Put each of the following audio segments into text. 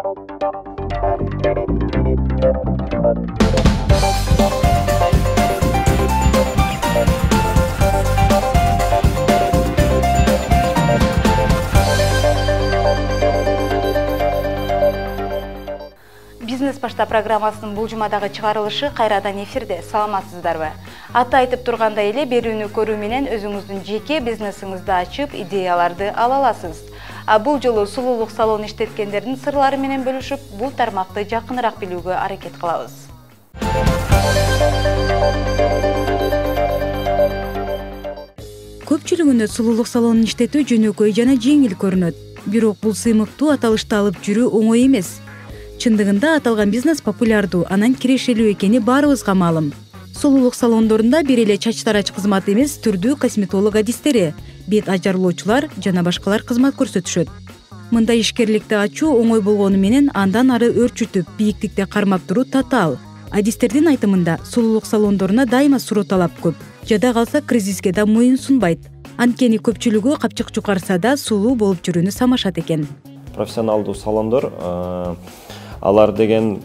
Бизнес башта программасының бұл жұмадағы чыгарылышы кайрадан эфирде. Саламатсыздарбы? Аты айтып тургандай эле берүүнү көрүү менен өзүңүздүн жеке бизнесиңизди ачып, идеяларды ала аласыз. Бул жолу сулуулук салон иштеткендердин сырлары менен бөлүшүп, бул тармакты жакыныраак билүүгө аракет кылабыз. Көпчүлүгүнө сулуулук салонун иштетүү жөнөкөй жана жеңил көрүнөт. Бирок бул сыймыктуу аталышты алып жүрүү оңой эмес. Чындыгында аталган бизнес популярдуу, анан кирешелүү экени баарыбызга маалым. Сулуулук салондорунда бир эле чач тарач кызмат эмес, түрдүү косметолог адистери, бет ажарлоочулар жана башкалар кызмат көрсөтүшөт. Мындай ишкерликти ачуу оңой болгону менен андан ары өрчүтүп, бийиктикте кармап туруу татаал. Адистердин айтымында сулуулук салондоруна дайыма суроо талап көп. Жада калса кризиске да моюн сунбайт. Анткени көпчүлүгү капчык жукарса да сулуу болуп жүрүүнү самашат экен. Профессионалдуу салондор алар деген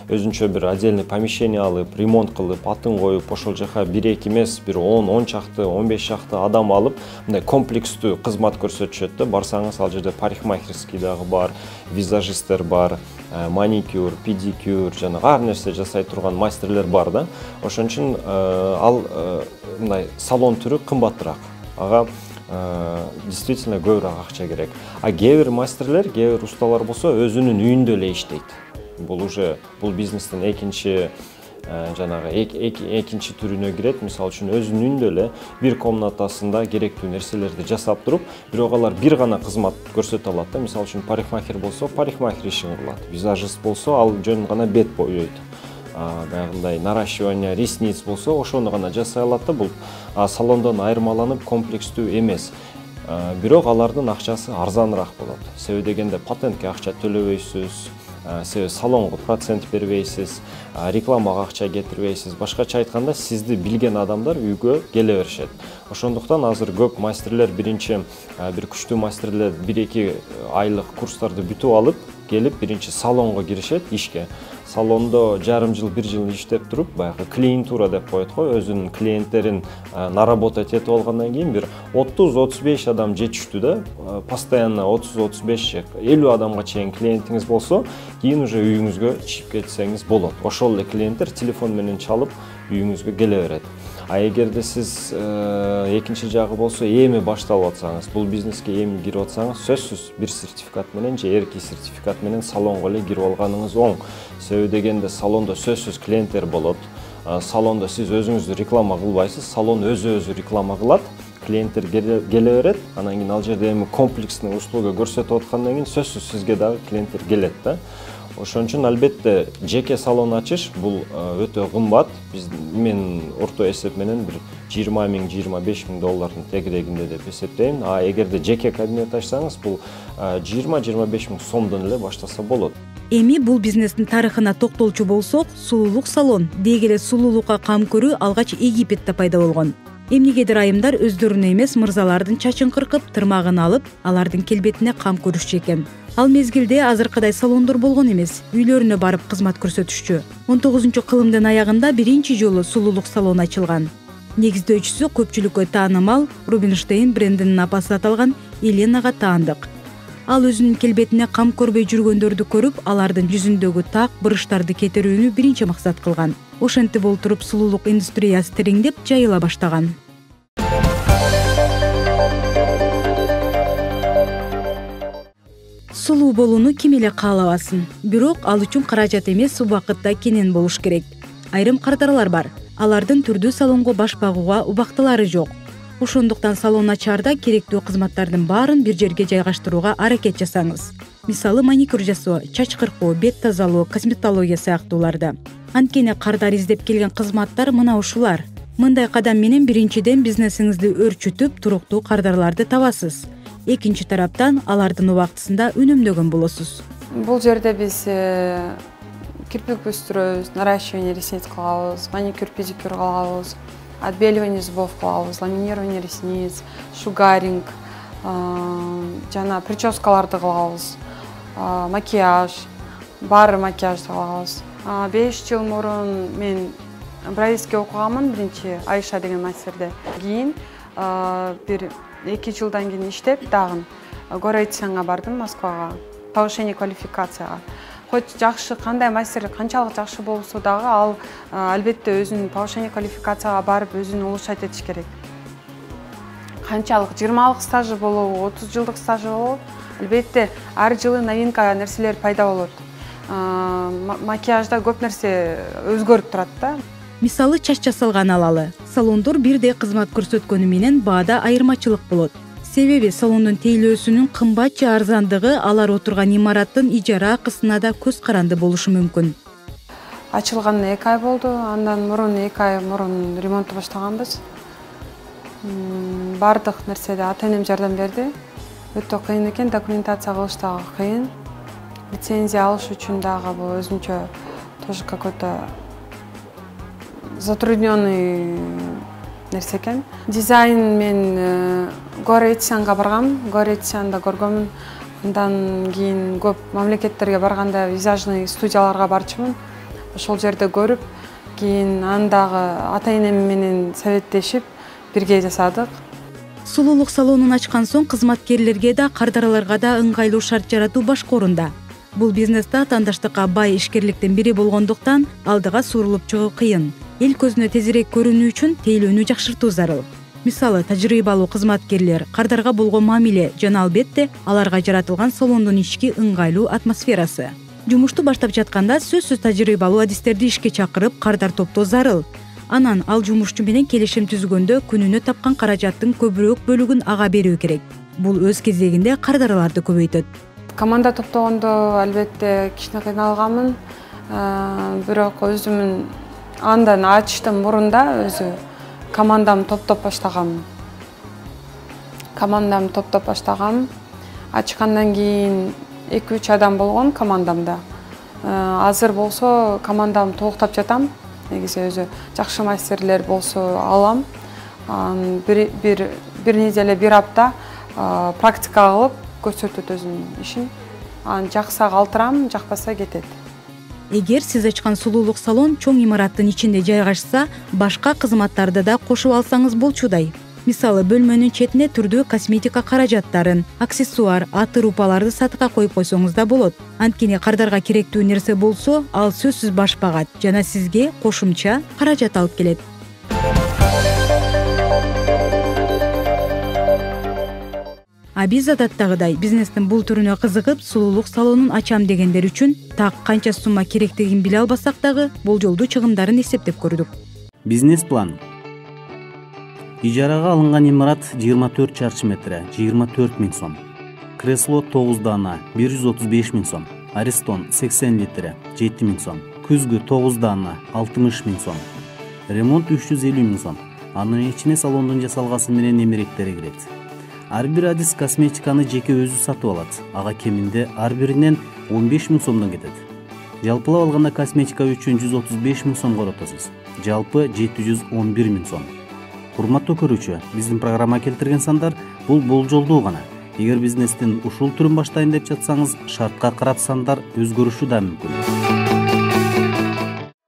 өзүнчө бир отдельный помещение алып, ремонт кылып, атын коюп, ошол жака 1-2 эмес, бир 10 чакты, 15 чакты адам алып, мындай комплекстүү кызмат көрсөтүшөт да. Барсаңыз, ал жерде парикмахерский дагы бар, визажисттер бар, маникюр, педикюр, жана ар нерсе жасай турган мастерлер бар да. Ошон үчүн ал мындай салон түрү кымбатыраак. Ага действительно көбүрөөк акча керек. Кээ бир мастерлер, кээ бир усталар болсо өзүнүн үйүндө эле иштейт. Бул бизнестин экинчи түрүнө кирет. Мисалы үчүн өзүнүн үйүндө эле бир комнатасында керектүү нерселерди жасап туруп, бирок алар бир гана кызмат көрсөтө алат да. Мисалы үчүн парикмахер болсо, парикмахер ишин кылат. Визажист болсо, ал жөн гана бет боёйт. Баягындай наращивание ресниц болсо, ошону гана жасай алат да. Бул салондон айырмаланып комплекстүү эмес. Бирок алардын акчасы арзаныраак болот. Себеби дегенде патентке акча төлөбөйсүз, себеби салонго процент бербейсиз, рекламага акча кетирбейсиз. Башкача айтканда, сизди билген адамдар үйгө келе беришет. Ошондуктан азыр көп мастерлер бир күчтүү мастерлер 1-2 айлык курстарды бүтүп алып, келип биринчи салонго киришет ишке. Салондо жарым жыл, 1 жыл иштеп туруп, баягы клиентура деп коет го, өзүнүн клиенттерин наработать этип алгандан кийин бир 30-35 адам жетиштүү да. Постоянно 30-35, 50 адамга чейин клиентиңиз болсо, кийин уже үйүңүзгө чыгып кетсеңиз болот. Ошол эле клиенттер телефон менен чалып үйүңүзгө келе берет. Эгерде сиз экинчи жагы болсо, эми башталып атсаңыз, бул бизнеске эми кирип атсаңыз, сөзсүз бир сертификат менен же эрки сертификат менен салонго эле кирип алганыңыз оң. Себеби дегенде салондо сөзсүз клиенттер болот. Салондо сиз өзүңүздү реклама кылбайсыз, салон өзү реклама кылат, клиенттер келе берет. Анан кийин ал жерде эми комплексный услуга көрсөтүп аткандан кийин сөзсүз сизге дагы клиенттер келет да. Ошон үчүн албетте жеке салон ачыш бул өтө кымбат. Мен орто эсеп менен бир 20 000, 25 000 доллардын тегерегинде деп эсептейм. Эгерде жеке кабинет ачсаңыз, бул 20-25 000 сомдон эле баштаса болот. Эми бул бизнестин тарыхына токтолчу болсок, сулуулук салон, деги эле сулуулукка кам көрүү алгач Египетте пайда болгон. Эмнегедир айымдар өздөрүнө эмес мырзалардын чачын кыркып, тырмагын алып, алардын келбетине кам көрүшчү экен. Ал мезгилде азыркыдай салондор болгон эмес, үйлөрүнө барып кызмат көрсөтүшчү. 19-кылымдын аягында биринчи жолу сулуулук салон ачылган. Негиздөөчүсү көпчүлүккө таанымал Рубинштейн брендинин апасы аталган Еленага таандык. Ал өзүнүн келбетине кам көрбөй жүргөндөрдү көрүп, алардын жүзүндөгү так, бырыштарды кетирүүнү биринчи максат кылган. Ошентип болтуруп сулуулук индустриясы тереңдеп жайыла баштаган. Сулуу болууну ким эле каалабасын. Бирок ал үчүн каражат эмес, убакытта кенен болуш керек. Айрым кардарлар бар. Алардын түрдүү салонго баш багууга убактылары жок. Ошондуктан салон ачаарда керектүү кызматтардын баарын бир жерге жайгаштырууга аракет жасаңыз. Мисалы маникюр жасоо, чач кыркоо, бет тазалоо, косметология сыяктууларды. Анткени кардар издеп келген кызматтар мына ушулар. Мындай кадам менен биринчиден бизнесиңизди өрчүтүп, туруктуу кардарларды табасыз. Экинчи тараптан алардын убактысында үнөмдөгөн болосуз. Бул жерде биз кирпик өстүрөбүз, наращивание ресниц кылабыз, маникюр, педикюр кылабыз, отбеливание зубов кылабыз, ламинирование ресниц, шугаринг, жана прическаларды кылабыз, макияж, бар макияжды кылабыз. 5 жыл мурун мен Брайске окуганмын, биринчи Айша деген мастерде. Кийин бир 2 жылдан кийин иштеп, дагы Горецянга бардым, Москвага. Повышение квалификацияга. Хоть жакшы, кандай мастер канчалык жакшы болсо дагы, ал албетте өзүнүн повышение квалификацияга барып өзүн улучшать этиш керек. Канчалык 20 стажы болобу, 30 жылдык стажы болобу, албетте ар жылы новинка нерселер пайда болот. Макияжда көп нерсе өзгөрүп турат да. Мисалы чач жасалган алалы. Салондор бирдей кызмат көрсөткөнү менен баада айырмачылык болот. Себеби салондун тейлөөсүнүн кымбат же арзандыгы алар отурган имараттын ижара акысына да көз каранды болушу мүмкүн. Ачылганына 2 ай болду. Андан мурун 2 ай мурун ремонтту баштаганбыз. Бардык нерседе ата-энем жардам берди. Өтө кыйын экен, документация кылыш дагы кыйын. Лицензия алыш үчүн дагы бул өзүнчө тоже какой-то затрудненный нерсе экен. Дизайн мен Горецянга баргам, Горецянда көргөмүн. Андан кийин көп мамлекеттерге барганда визажный студияларга барчумун. Ошол жерде көрүп, кийин андагы ата-энем менен советтешип бирге жасадык. Сулуулук салонун ачкан соң кызматкерлерге да, кардараларга да ыңгайлуу шарт жаратуу башка орунда. Бул бизнесте атаандаштыкка бай ишкерликтин бири болгондуктан алдыга сурулуп чыгуу кыйын. Эл көзүнө тезирээк көрүнүү үчүн тейлөөнү жакшыртуу зарыл. Мисалы, тажрыйбалуу кызматкерлер, кардарга болгон мамиле жана албетте аларга жаратылган салондун ички ыңгайлуу атмосферасы. Жумушту баштап жатканда сөзсүз тажрыйбалуу адистерди ишке чакырып, кардар топтоо зарыл. Анан ал жумушчу менен келишим түзгөндө күнүнө тапкан каражаттын көбүрөөк бөлүгүн ага берүү керек. Бул өз кезегинде кардараларды көбөйтөт. Команда топтогондо албетте кичине кыйналганмын. Бирок өзүмүн андан ачыштын мурунда өзү командам топтоп баштагам. Ачкандан кийин 2-3 адам болгон командамда. Азыр болсо командам толуктап жатам. Негизи өзү жакшы мастерлер болсо алам. Бир неделе, бир апта практика кылып көрсөтөт өзүнүн ишин. Аны жакса калтырам, жакпаса кетет. Эгер сиз ачкан сулуулук салон чоң имараттын ичинде жайгашса, башка кызматтарды да кошуп алсаңыз болчудай. Мисалы, бөлмөнүн четине түрдүү косметика каражаттарын, аксессуар, атыр упаларды сатыкка коюп койсоңуз да болот. Анткени кардарга керектүү нерсе болсо, ал сөзсүз баш багат жана сизге кошумча каражат алып келет. Биз адаттагыдай бизнестин бул түрүнө кызыгып, сулуулук салонун ачам дегендер үчүн так канча сумма керектигин биле албасак дагы, болжолдуу чыгымдарын эсептеп көрдүк. Бизнес план. Ижарага алынган имарат 24 чарчы метр, 24 000 сом. Кресло 9 дана, 135 000 сом. Аристон 80 литр, 7 000 сом. Күзгү 9 дана, 60 000 сом. Ремонт 350 000 сом. Анын ичине салондун жасалгасы менен эмеректери кирет. Ар бир адис косметиканы жеке өзү сатып алат. Ага кеминде ар биринен 15 000 сомдон кетет. Жалпылап алганда косметика үчүн 135 000 сом коротосуз. Жалпы 711 000 сом. Урматтуу көрүүчү, биздин программа келтирген сандар бул болжолдуу гана. Эгер бизнестин ушул түрүн баштайын деп жатсаңыз, шартка карап сандар өзгөрүшү да мүмкүн.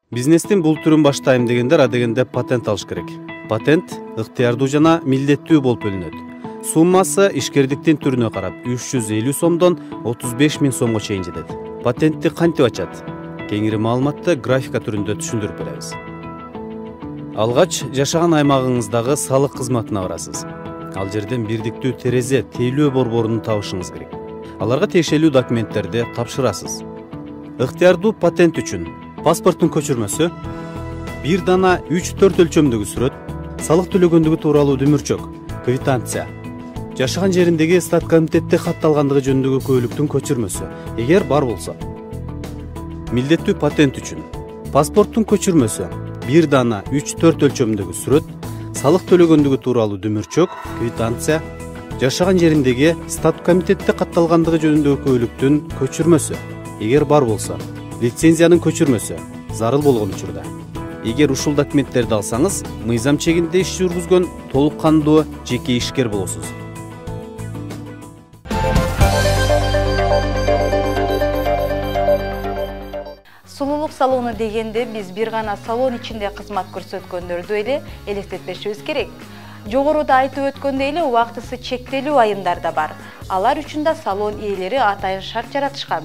Бизнестин бул түрүн баштайм дегендер адегенде патент алыш керек. Патент ыктыярдуу жана милдеттүү болуп бөлүнөт. Суммасы ишкердиктин түрүнө карап 350 сомдон 35 000 сомго чейин жетет. Патентти кантип ачат? Кеңири маалыматты графика түрүндө түшүндүрүп беребиз. Алгач жашаган аймагыңыздагы салык кызматына барасыз. Ал жерден бирдиктүү терезе тейлөө борборун табышыңыз керек. Аларга тиешелүү документтерди тапшырасыз. Ыктыярдуу патент үчүн паспорттун көчүрмөсү, 1 дана 3-4 өлчөмдөгү сүрөт, салык төлөгөндүгү тууралуу дүмүрчөк, квитанция, жашаган жериндеги стат комитетте катталгандыгы жөнүндөгү көйлүктүн көчүрмөсү, эгер бар болсо. Милдеттүү патент үчүн паспорттун көчүрмөсү, 1 дана 3-4 өлчөмдөгү сүрөт, салык төлөгөндүгү тууралуу дүмүрчөк, квитанция, жашаган жериндеги стат комитетте катталгандыгы жөнүндөгү көйлүктүн көчүрмөсү, эгер бар болсо. Лицензиянын көчүрмөсү зарыл болгон учурда. Эгер ушул документтерди алсаңыз, мыйзам чегинде иш жүргүзгөн толук кандуу жеке ишкер болосуз. Сулуулук салону дегенде биз бир гана салон ичинде кызмат көрсөткөндөрдү эле элестетпешибиз керек. Жогоруда айтып өткөндөй эле убактысы чектелүү айымдар да бар. Алар үчүн да салон ээлери атайын шарт жаратышкан.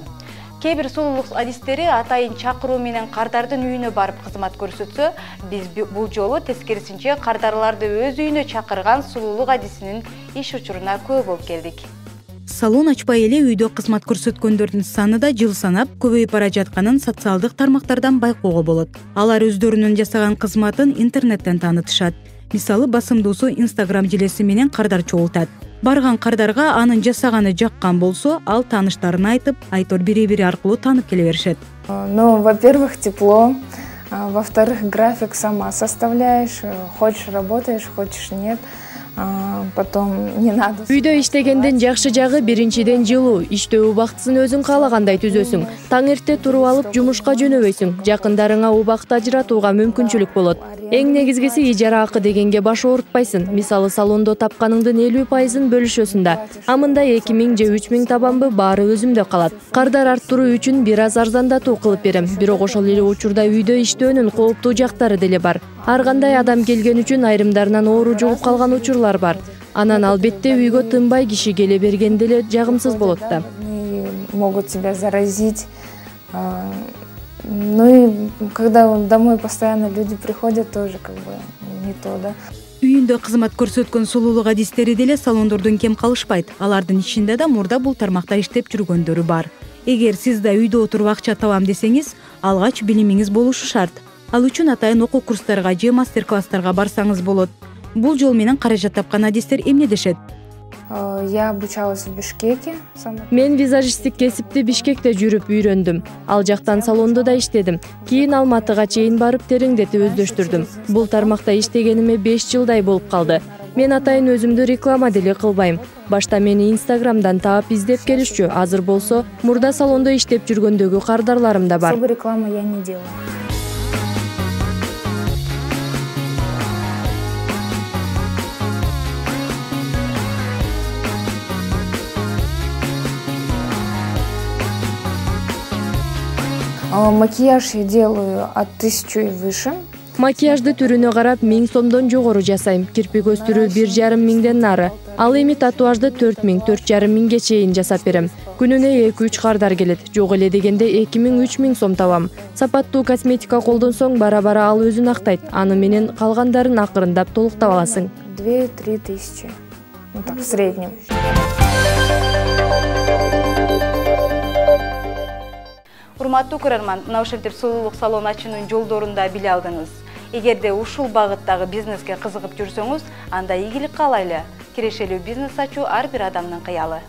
Кээ бир сулуулук адистери атайын чакыруу менен кардардын үйүнө барып кызмат көрсөтсө, биз бул жолу тескерисинче кардарларды өз үйүнө чакырган сулуулук адисинин иш учуруна күбө болуп келдик. Салон ачпай эле үйдө кызмат көрсөткөндөрдүн саны да жыл санап көбөйүп бара жатканын социалдык тармактардан байкоого болот. Алар өздөрүнүн жасаган кызматын интернеттен таанытышат. Мисалы басымдуусу Instagram желеси менен кардар чогултат. Барган кардарга анын жасаганы жаккан болсо, ал тааныштарын айтып, айтор бири-бири аркылуу таанып келе беришет. Ну, во-первых, тепло. Во-вторых, график сама составляешь. Хочешь работаешь, хочешь нет. Потом не надо. Үйдө иштегенден жакшы жагы биринчиден жылуу, иштөө убактысын өзүң каалагандай түзөсүң. Таң эрте туруп алып жумушка жөнөбөйсүң. Жакындарыңа убакыт ажыратууга мүмкүнчүлүк болот. Эң негизгиси ижара акы дегенге баш оорутпайсың. Мисалы салондо тапканыңдын 50%-ын бөлүшөсүң да. Амында 2000 же 3000 табамбы баары өзүмдө калат. Кардар арттыруу үчүн бир аз арзандатуу кылып берем. Бирок ошол эле учурда үйдө иштөөнүн кооптуу жактары деле бар. Ар кандай адам келген үчүн айрымдарынан оору жугуп калган учурлар бар. Анан албетте үйгө тынбай киши келе бергенде эле жагымсыз болот да. Могут тебя заразить. Ну и когда домой постоянно люди приходят, тоже как бы не то, да. Үйүндө кызмат көрсөткөн сулуулук адистери деле салондордон кем калышпайт. Алардын ичинде да мурда бул тармакта иштеп жүргөндөрү бар. Эгер сиз да үйдө отуруп акча табам десеңиз, алгач билимиңиз болушу шарт. Ал үчүн атайын окуу курстарга же мастер-класстарга барсаңыз болот. Бул жол менен каражат тапкан адистер эмне дешет? Я обучалась в Бишкеке. Мен визажисттик кесипти Бишкекте жүрүп үйрөндүм. Ал жактан салондо да иштедим. Кийин Алматыга чейин барып тереңдетип өздөштүрдүм. Бул тармакта иштегениме 5 жылдай болуп калды. Мен атайын өзүмдү реклама деле кылбайм. Башта мени Инстаграмдан таап издеп келишчү. Азыр болсо, мурда салондо иштеп жүргөндөгү кардарларым да бар. Особо реклама я не делаю. Макияж я делаю от 1000 и выше. Макияжды түрүнө карап 1000 сомдон жогору жасайм. Кирпик өстүрүү 1500 нары. Ал эми татуажды 4000-4500 чейин жасап берем. Күнүнө 2-3 кардар келет. Жок эле дегенде 2000-3000 сом табам. Сапаттуу косметика колдонсоң бара-бара ал өзүн актайт. Аны менен калгандарын акырындап толуктап аласың. 2-3 тысячи. Ну так, в среднем. Урматтуу көрөрман, мына ушинтип сулуулук салон ачуунун жолдорун да биле алдыңыз. Эгерде ушул багыттагы бизнеске кызыгып жүрсөңүз, анда ийгилик каалайлы. Кирешелүү бизнес ачуу ар бир адамдын кыялы.